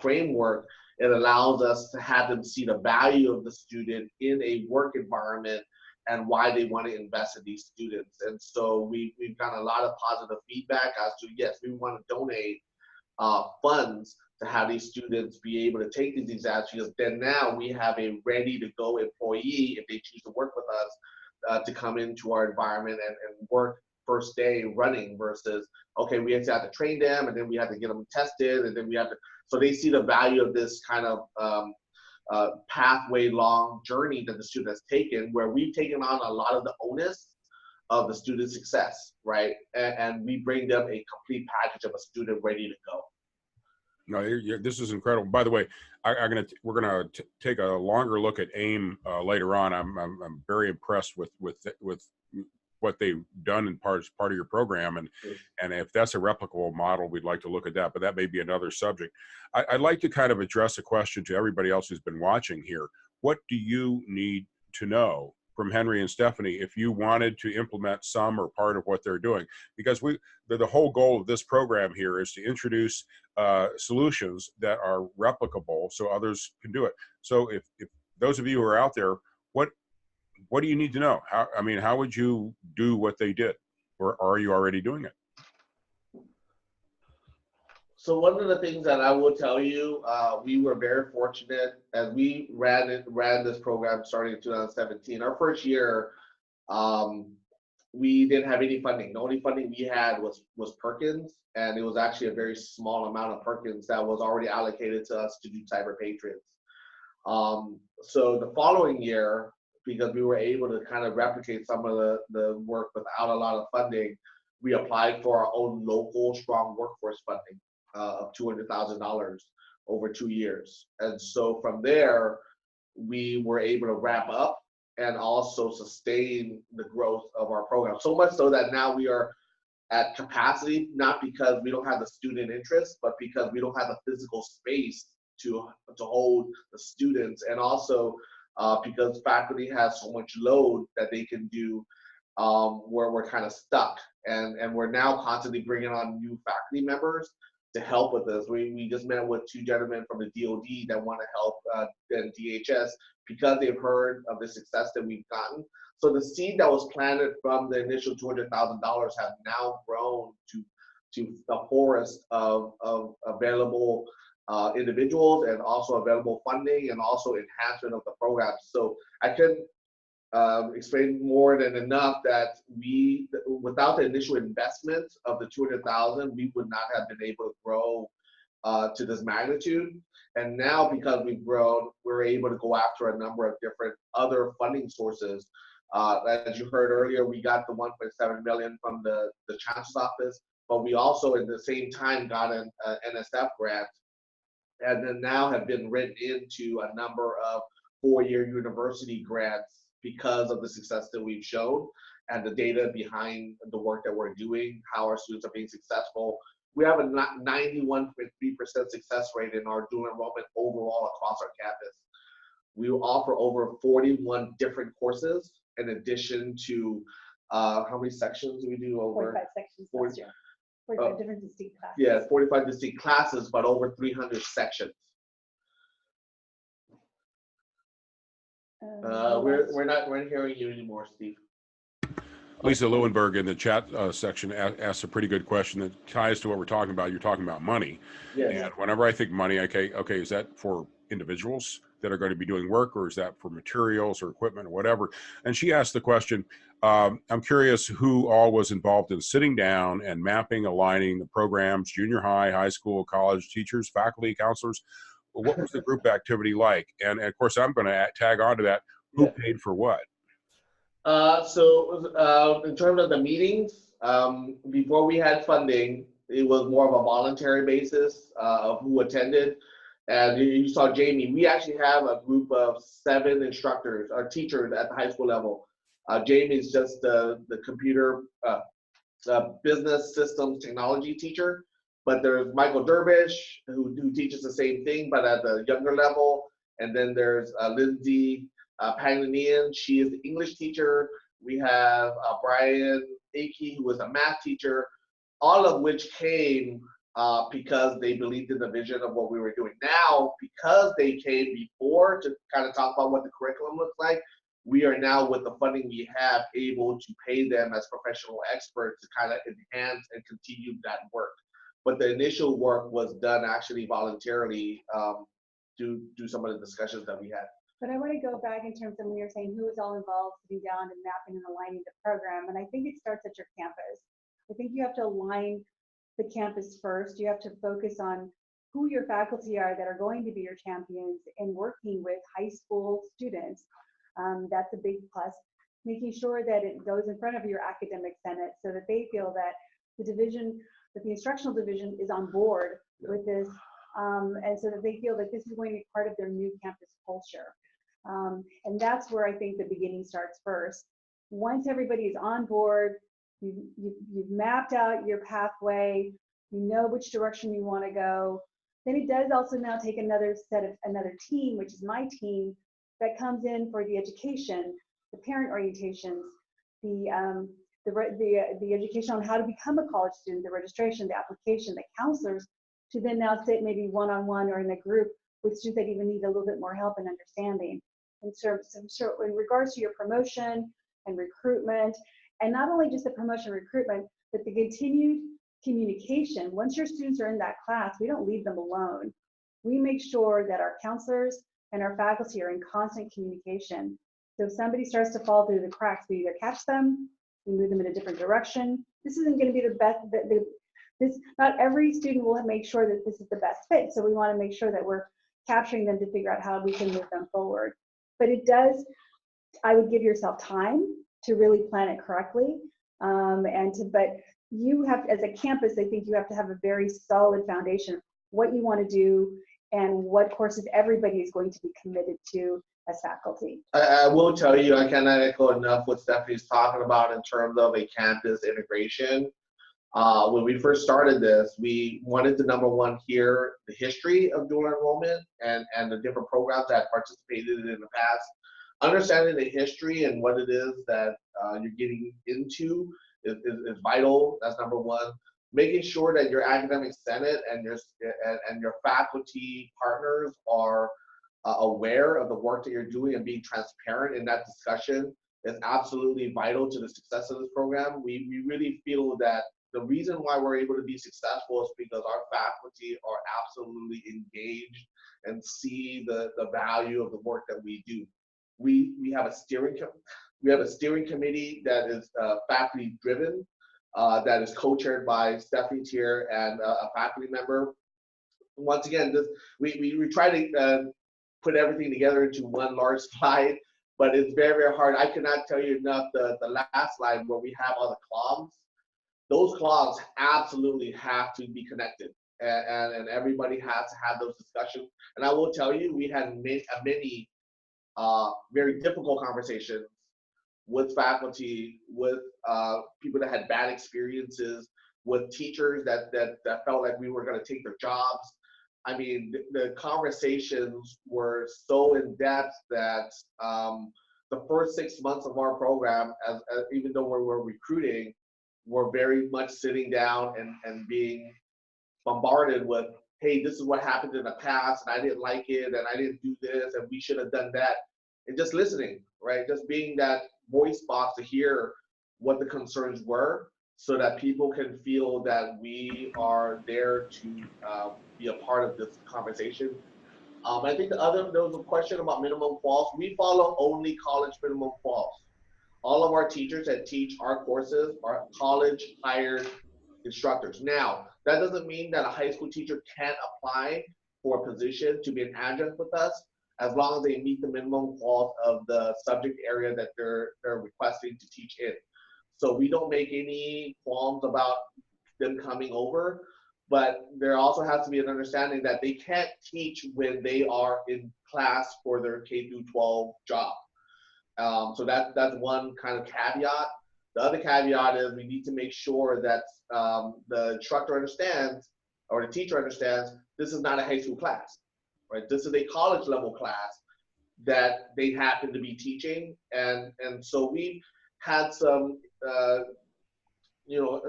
framework, it allows us to have them see the value of the student in a work environment and why they want to invest in these students. And so we've gotten a lot of positive feedback as to, yes, we want to donate funds to have these students be able to take these exams, because then now we have a ready to go employee, if they choose to work with us, to come into our environment and work first day running, versus, okay, we have to train them and then we have to get them tested and then we have to, so they see the value of this kind of pathway long journey that the student has taken, where we've taken on a lot of the onus of the student success, right? And we bring them a complete package of a student ready to go. No, this is incredible. By the way, we're gonna take a longer look at AIM later on. I'm very impressed with what they've done in part of your program, and if that's a replicable model, we'd like to look at that. But that may be another subject. I'd like to kind of address a question to everybody else who's been watching here. What do you need to know from Henry and Stephanie if you wanted to implement some or part of what they're doing? Because the whole goal of this program here is to introduce solutions that are replicable so others can do it. So if those of you who are out there, what do you need to know? How would you do what they did, or are you already doing it? So one of the things that I will tell you, we were very fortunate as we ran this program starting in 2017. Our first year, we didn't have any funding. The only funding we had was Perkins, and it was actually a very small amount of Perkins that was already allocated to us to do Cyber Patriots. So the following year, because we were able to kind of replicate some of the work without a lot of funding, we applied for our own local strong workforce funding of $200,000 over 2 years. And so from there, we were able to wrap up and also sustain the growth of our program. So much so that now we are at capacity, not because we don't have the student interest, but because we don't have the physical space to hold the students, and also because faculty has so much load that they can do, where we're kind of stuck. And we're now constantly bringing on new faculty members to help with this. We just met with 2 gentlemen from the DoD that want to help, and DHS, because they've heard of the success that we've gotten. So the seed that was planted from the initial $200,000 have now grown to a forest of available individuals, and also available funding, and also enhancement of the program. So I couldn't explain more than enough that without the initial investment of the $200,000, we would not have been able to grow to this magnitude. And now, because we've grown, we're able to go after a number of different other funding sources. As you heard earlier, we got the $1.7 million from the Chancellor's Office, but we also at the same time got an NSF grant, and then now have been written into a number of 4-year university grants because of the success that we've shown and the data behind the work that we're doing, how our students are being successful. We have a 91.3% success rate in our dual enrollment overall across our campus. We offer over 41 different courses in addition to, how many sections do we do? Over 45 sections last year. 45 different distinct classes. Yeah, 45 distinct classes, but over 300 sections. We're not hearing you anymore, Steve. Lisa Lewinberg in the chat section asked a pretty good question that ties to what we're talking about. You're talking about money. Yes. And whenever I think money, okay, is that for individuals? that are going to be doing work, or is that for materials or equipment or whatever? And she asked the question, I'm curious who all was involved in sitting down and mapping, aligning the programs, junior high, high school, college, teachers, faculty, counselors. What was the group activity like? And of course, I'm going to tag on to that. Who paid for what? In terms of the meetings, before we had funding, it was more of a voluntary basis of who attended. And you saw Jamie. We actually have a group of 7 instructors or teachers at the high school level. Jamie is just the computer business systems technology teacher. But there's Michael Derbish, who teaches the same thing, but at the younger level. And then there's Lindsay Pagnanian. She is the English teacher. We have Brian Akey, who was a math teacher, all of which came because they believed in the vision of what we were doing. Now, because they came before to kind of talk about what the curriculum looks like, we are now, with the funding we have, able to pay them as professional experts to kind of enhance and continue that work. But the initial work was done actually voluntarily due to some of the discussions that we had. But I want to go back in terms of when you're saying who is all involved sitting down and mapping and aligning the program. And I think it starts at your campus. I think you have to align the campus first. You have to focus on who your faculty are that are going to be your champions in working with high school students. That's a big plus. Making sure that it goes in front of your academic senate so that they feel that the division, that the instructional division is on board with this, and so that they feel that this is going to be part of their new campus culture. And that's where I think the beginning starts first. Once everybody is on board, you've mapped out your pathway, you know which direction you want to go, then it does also now take another team, which is my team, that comes in for the education, the parent orientations, the education on how to become a college student, the registration, the application, the counselors, to then now sit maybe one-on-one or in a group with students that even need a little bit more help and understanding. And so in regards to your promotion and recruitment, and not only just the promotion and recruitment, but the continued communication. Once your students are in that class, we don't leave them alone. We make sure that our counselors and our faculty are in constant communication. So if somebody starts to fall through the cracks, we either catch them, we move them in a different direction. This isn't going to be the best. Not every student will make sure that this is the best fit. So we want to make sure that we're capturing them to figure out how we can move them forward. But it does, I would give yourself time to really plan it correctly. But you have, as a campus, I think you have to have a very solid foundation of what you want to do and what courses everybody is going to be committed to as faculty. I will tell you, I cannot echo enough what Stephanie's talking about in terms of a campus integration. When we first started this, we wanted to, number one, hear the history of dual enrollment and the different programs that participated in the past. Understanding the history and what it is that you're getting into is vital. That's number one. Making sure that your academic senate and your faculty partners are aware of the work that you're doing and being transparent in that discussion is absolutely vital to the success of this program. We really feel that the reason why we're able to be successful is because our faculty are absolutely engaged and see the value of the work that we do. We have a steering committee that is faculty driven, that is co-chaired by Stephanie Tier and a faculty member. Once again, we try to put everything together into one large slide, but it's very, very hard. I cannot tell you enough the last slide where we have all the clogs. Those clogs absolutely have to be connected, and everybody has to have those discussions. And I will tell you, we had many very difficult conversations with faculty, with people that had bad experiences, with teachers that felt like we were going to take their jobs. I mean, the conversations were so in depth that the first 6 months of our program, even though we were recruiting, we're very much sitting down and being bombarded with, hey, this is what happened in the past, and I didn't like it, and I didn't do this, and we should have done that. And just listening, right? Just being that voice box to hear what the concerns were so that people can feel that we are there to be a part of this conversation. I think there was a question about minimum quals. We follow only college minimum quals. All of our teachers that teach our courses are college hired instructors. Now, that doesn't mean that a high school teacher can't apply for a position to be an adjunct with us, as long as they meet the minimum quals of the subject area that they're requesting to teach in. So we don't make any qualms about them coming over, but there also has to be an understanding that they can't teach when they are in class for their K through 12 job. So that's one kind of caveat. The other caveat is we need to make sure that the instructor understands, or the teacher understands, this is not a high school class, right? This is a college level class that they happen to be teaching. And so we had some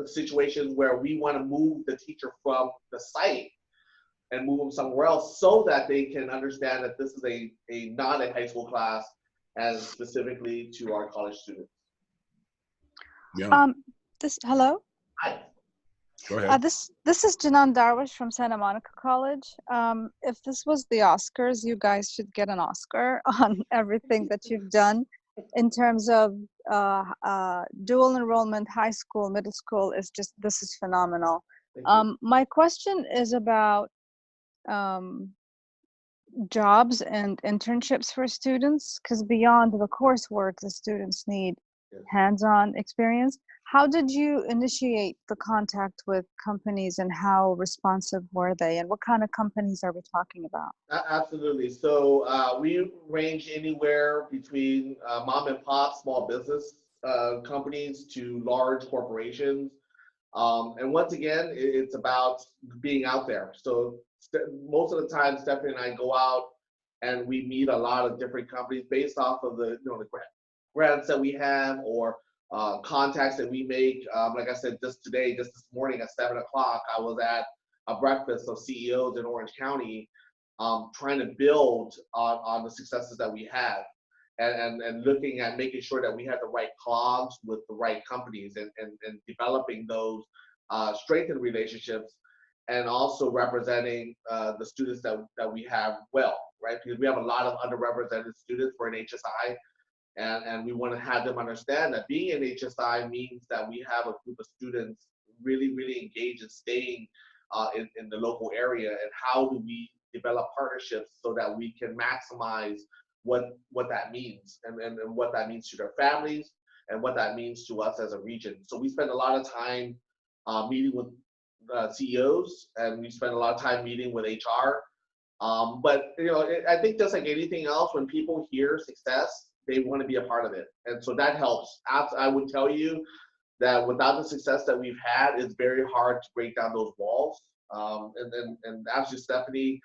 situations where we want to move the teacher from the site and move them somewhere else so that they can understand that this is not a high school class, and specifically to our college students. Yeah. Hello. Hi. Go ahead. This is Janan Darwish from Santa Monica College. If this was the Oscars, you guys should get an Oscar on everything that you've done in terms of dual enrollment, high school, middle school. This is phenomenal. My question is about jobs and internships for students, because beyond the coursework, the students need hands-on experience. How did you initiate the contact with companies, and how responsive were they, and what kind of companies are we talking about? Absolutely. So we range anywhere between mom and pop small business companies to large corporations. And once again, it's about being out there. So most of the time, Stephanie and I go out and we meet a lot of different companies based off of the grants that we have, or contacts that we make. Like I said, just this morning at 7 o'clock, I was at a breakfast of CEOs in Orange County, trying to build on the successes that we have, and looking at making sure that we have the right clogs with the right companies, and developing those strengthened relationships, and also representing the students that we have well, right? Because we have a lot of underrepresented students for an HSI. And we want to have them understand that being an HSI means that we have a group of students really, really engaged in staying in the local area, and how do we develop partnerships so that we can maximize what that means, and what that means to their families, and what that means to us as a region. So we spend a lot of time meeting with CEOs, and we spend a lot of time meeting with HR. But I think just like anything else, when people hear success, they want to be a part of it. And so that helps. I would tell you that without the success that we've had, it's very hard to break down those walls. And actually Stephanie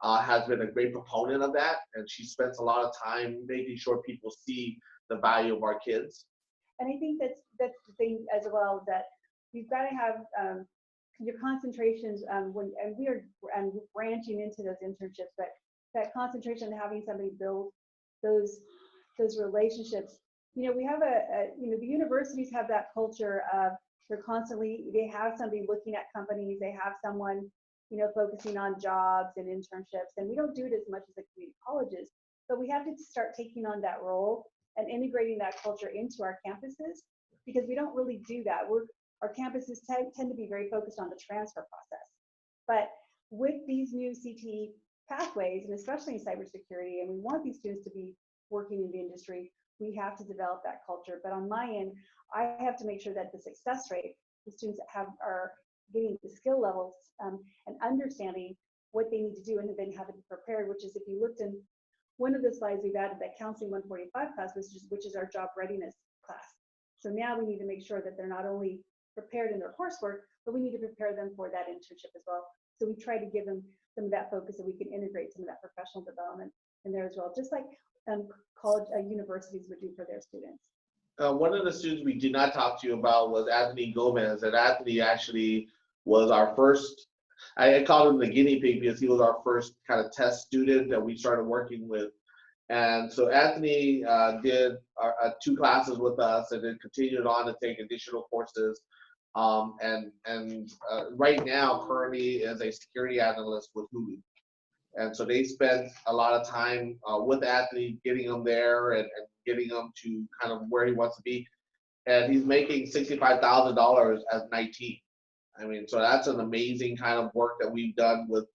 has been a great proponent of that. And she spends a lot of time making sure people see the value of our kids. And I think that's the thing as well, that you've got to have your concentrations and we are branching into those internships, but that concentration on having somebody build those relationships. We have the universities have that culture of they have somebody looking at companies, they have someone, focusing on jobs and internships, and we don't do it as much as the community colleges, but we have to start taking on that role and integrating that culture into our campuses, because we don't really do that. Our campuses tend to be very focused on the transfer process. But with these new CTE pathways, and especially in cybersecurity, and we want these students to be working in the industry, we have to develop that culture. But on my end, I have to make sure that the success rate, the students are getting the skill levels and understanding what they need to do, and then have it prepared, which is, if you looked in one of the slides, we've added that Counseling 145 class, which is our job readiness class. So now we need to make sure that they're not only prepared in their coursework, but we need to prepare them for that internship as well. So we try to give them some of that focus, so we can integrate some of that professional development in there as well, just like college universities would do for their students. One of the students we did not talk to you about was Anthony Gomez, and Anthony actually was our first, I called him the guinea pig, because he was our first kind of test student that we started working with. And so Anthony did 2 classes with us, and then continued on to take additional courses. And right now, currently is a security analyst with Hulu. And so they spent a lot of time with Anthony, getting him there and getting him to kind of where he wants to be. And he's making $65,000 at 19. I mean, so that's an amazing kind of work that we've done with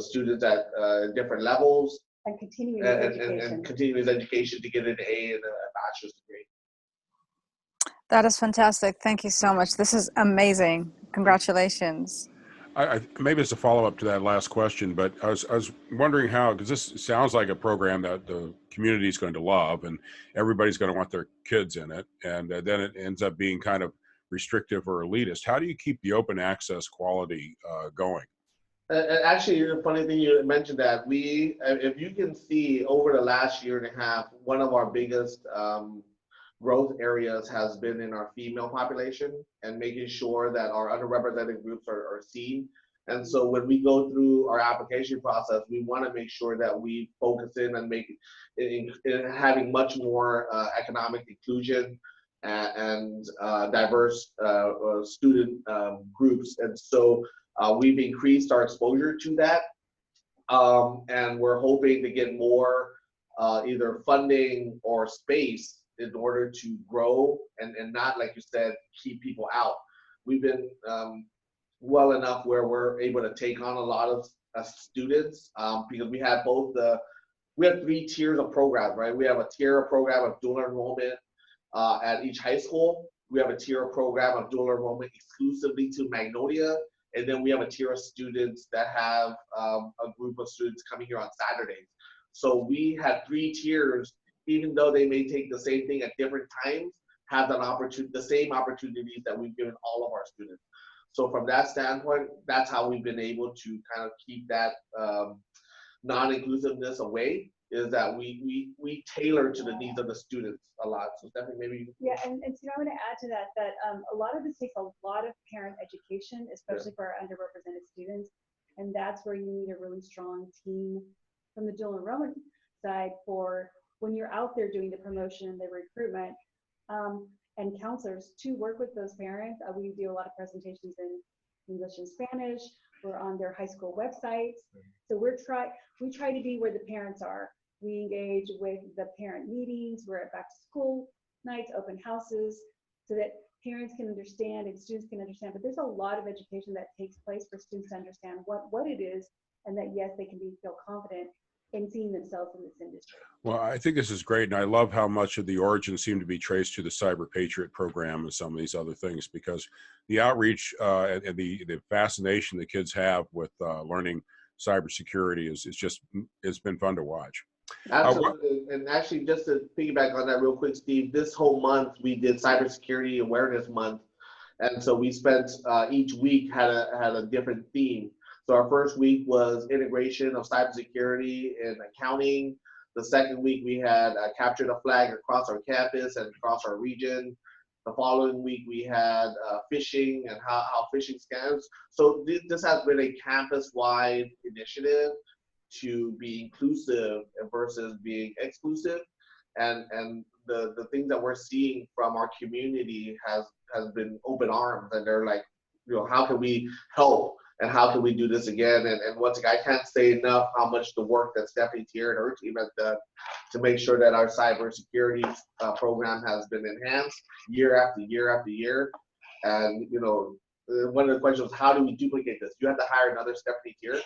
students at different levels And continuing his education. and continue his education to get an A and a bachelor's degree. That is fantastic. Thank you so much. This is amazing. Congratulations. Maybe it's a follow-up to that last question, but I was wondering how, because this sounds like a program that the community is going to love and everybody's going to want their kids in it, and then it ends up being kind of restrictive or elitist. How do you keep the open access quality going? Actually, the funny thing you mentioned that if you can see over the last year and a half, one of our biggest growth areas has been in our female population and making sure that our underrepresented groups are seen. And so when we go through our application process, we want to make sure that we focus in on having much more economic inclusion and diverse student groups. And so we've increased our exposure to that. And we're hoping to get more either funding or space in order to grow and not, like you said, keep people out. We've been well enough where we're able to take on a lot of students because we have we have 3 tiers of programs, right? We have a tier program of dual enrollment at each high school. We have a tier program of dual enrollment exclusively to Magnolia. And then we have a tier of students that have a group of students coming here on Saturdays. So we have 3 tiers, even though they may take the same thing at different times, have the same opportunities that we've given all of our students. So from that standpoint, that's how we've been able to kind of keep that non-inclusiveness away, is that we tailor to the needs of the students a lot. So Stephanie, maybe. Yeah, and so I want to add to that a lot of this takes a lot of parent education, especially for our underrepresented students. And that's where you need a really strong team from the dual enrollment side for when you're out there doing the promotion and the recruitment, and counselors to work with those parents. We do a lot of presentations in English and Spanish. We're on their high school websites. So we try to be where the parents are. We engage with the parent meetings. We're at back to school nights, open houses, so that parents can understand and students can understand. But there's a lot of education that takes place for students to understand what it is, and that yes, they can feel confident in seeing themselves in this industry. Well, I think this is great, and I love how much of the origins seem to be traced to the Cyber Patriot program and some of these other things, because the outreach and the fascination the kids have with learning cybersecurity it's been fun to watch. Absolutely. And actually, just to piggyback on that real quick, Steve, this whole month we did Cybersecurity Awareness Month. And so we spent each week had a different theme. So our first week was integration of cybersecurity in accounting. The second week we had capture the flag across our campus and across our region. The following week we had phishing and how phishing scams. So this has been a campus-wide initiative to be inclusive versus being exclusive. And the things that we're seeing from our community has been open arms, and they're like, how can we help? And how can we do this again? And once again, I can't say enough how much the work that Stephanie Tier and her team has done to make sure that our cybersecurity program has been enhanced year after year after year. And one of the questions was, how do we duplicate this? You have to hire another Stephanie Tier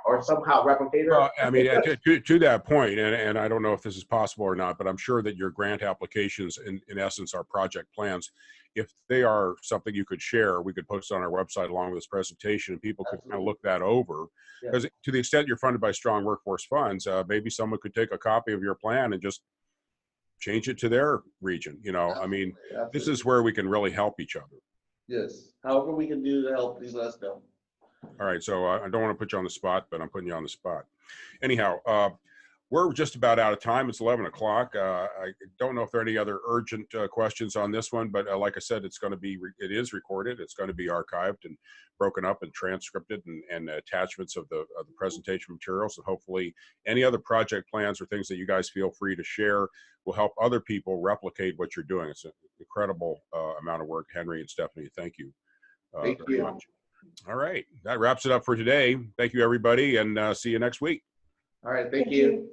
or somehow replicate her? Well, I mean, to that point, and I don't know if this is possible or not, but I'm sure that your grant applications, in essence, are project plans. If they are something you could share, we could post it on our website along with this presentation, and people could kind of look that over. Because to the extent you're funded by Strong Workforce Funds, maybe someone could take a copy of your plan and just change it to their region. I mean, this is where we can really help each other. Yes. However we can do to help, please let us know. All right. So I don't want to put you on the spot, but I'm putting you on the spot. Anyhow, we're just about out of time. It's 11 o'clock. I don't know if there are any other urgent questions on this one, but like I said, it is recorded. It's going to be archived and broken up and transcripted and attachments of the presentation materials. And hopefully any other project plans or things that you guys feel free to share will help other people replicate what you're doing. It's an incredible amount of work. Henry and Stephanie, thank you. Thank you. Much. All right. That wraps it up for today. Thank you, everybody, and see you next week. All right, thank you.